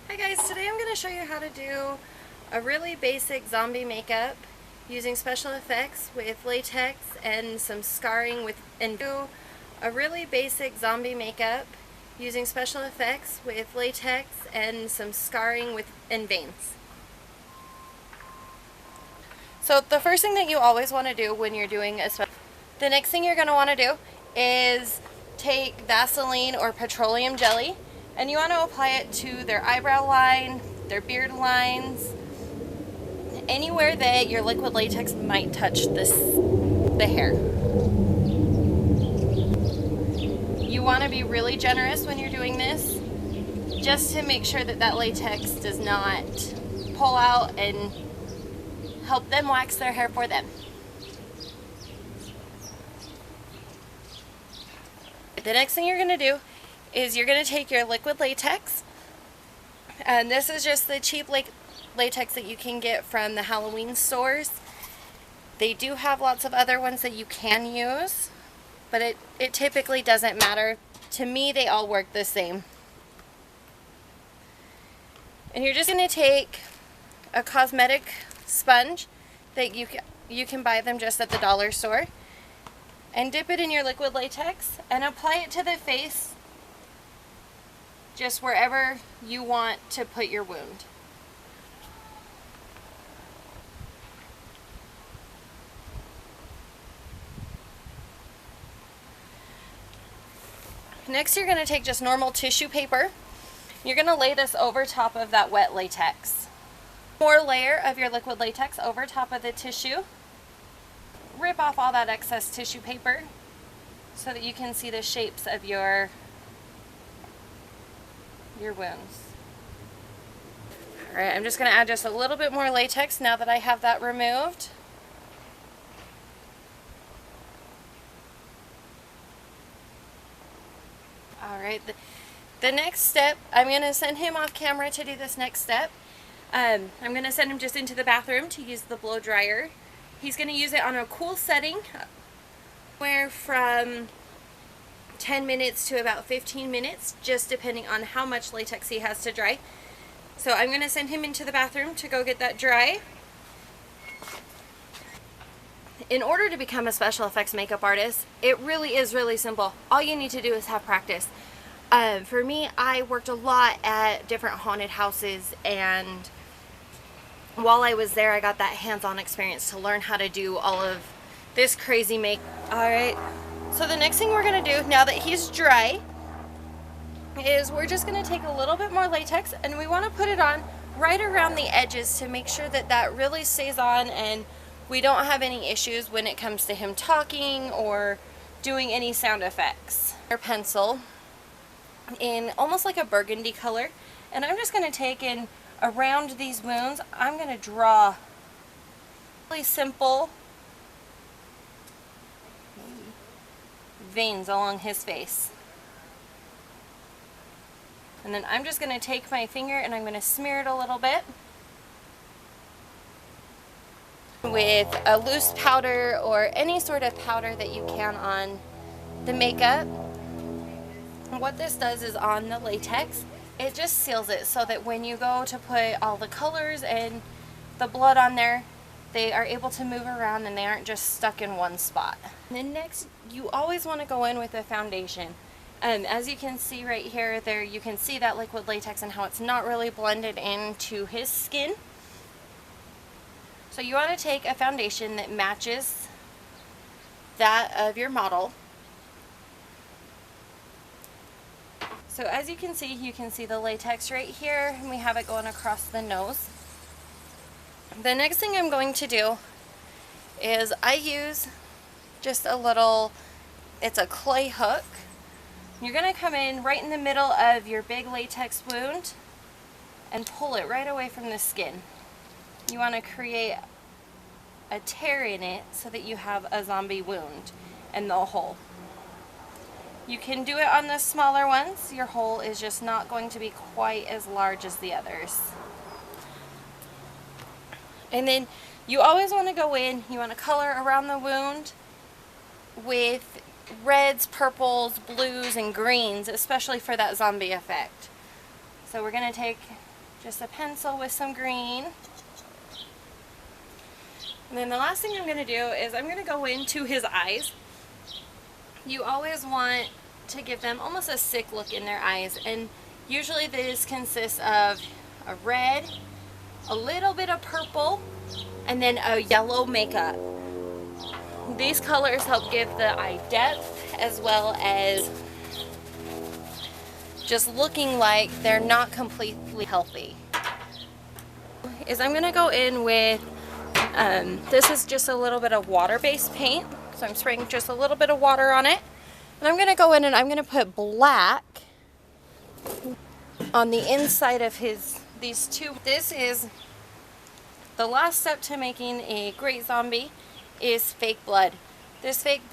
Hi guys, today I'm going to show you how to do a really basic zombie makeup using special effects with latex and some scarring with a really basic zombie makeup using special effects with latex and some scarring with veins. So the first thing that you always want to do when you're doing the next thing you're going to want to do is take Vaseline or petroleum jelly, and you want to apply it to their eyebrow line, their beard lines, anywhere that your liquid latex might touch the hair. You want to be really generous when you're doing this, just to make sure that that latex does not pull out and help them wax their hair for them. The next thing you're going to do is you're going to take your liquid latex, and this is just the cheap latex that you can get from the Halloween stores. They do have lots of other ones that you can use, but it typically doesn't matter. To me, they all work the same. And you're just going to take a cosmetic sponge that you can buy them just at the dollar store, and dip it in your liquid latex and apply it to the face, just wherever you want to put your wound. Next, you're going to take just normal tissue paper. You're going to lay this over top of that wet latex. More layer of your liquid latex over top of the tissue. Rip off all that excess tissue paper so that you can see the shapes of your wounds. Alright, I'm just going to add just a little bit more latex now that I have that removed. Alright, the next step, I'm going to send him off camera to do this next step. I'm going to send him just into the bathroom to use the blow dryer. He's going to use it on a cool setting, anywhere from 10 minutes to about 15 minutes, just depending on how much latex he has to dry. So I'm going to send him into the bathroom to go get that dry. In order to become a special effects makeup artist, it really is really simple. All you need to do is have practice. For me, I worked a lot at different haunted houses, and while I was there, I got that hands-on experience to learn how to do all of this crazy makeup. Alright, so the next thing we're going to do, now that he's dry, is we're just going to take a little bit more latex, and we want to put it on right around the edges to make sure that that really stays on and we don't have any issues when it comes to him talking or doing any sound effects. Our pencil in almost like a burgundy color, and I'm just going to take in around these wounds, I'm going to draw really simple veins along his face. And then I'm just going to take my finger and I'm going to smear it a little bit with a loose powder or any sort of powder that you can on the makeup. And what this does is on the latex, it just seals it so that when you go to put all the colors and the blood on there, they are able to move around and they aren't just stuck in one spot. And then next, you always want to go in with a foundation. As you can see right here, there you can see that liquid latex and how it's not really blended into his skin. So you want to take a foundation that matches that of your model. So as you can see the latex right here, and we have it going across the nose. The next thing I'm going to do is I use just a little, it's a clay hook. You're going to come in right in the middle of your big latex wound and pull it right away from the skin. You want to create a tear in it so that you have a zombie wound and the hole. You can do it on the smaller ones. Your hole is just not going to be quite as large as the others. And then you always want to go in, you want to color around the wound with reds, purples, blues, and greens, especially for that zombie effect. So we're going to take Just a pencil with some green. And then the last thing I'm going to do is I'm going to go into his eyes. You always want to give them almost a sick look in their eyes, and usually this consists of a red, a little bit of purple, and then a yellow makeup. These colors help give the eye depth as well as just looking like they're not completely healthy. I'm going to go in with this is just a little bit of water-based paint, so I'm spraying just a little bit of water on it. And I'm going to go in and I'm going to put black on the inside of these two. This is the last step to making a great zombie is fake blood. This fake blood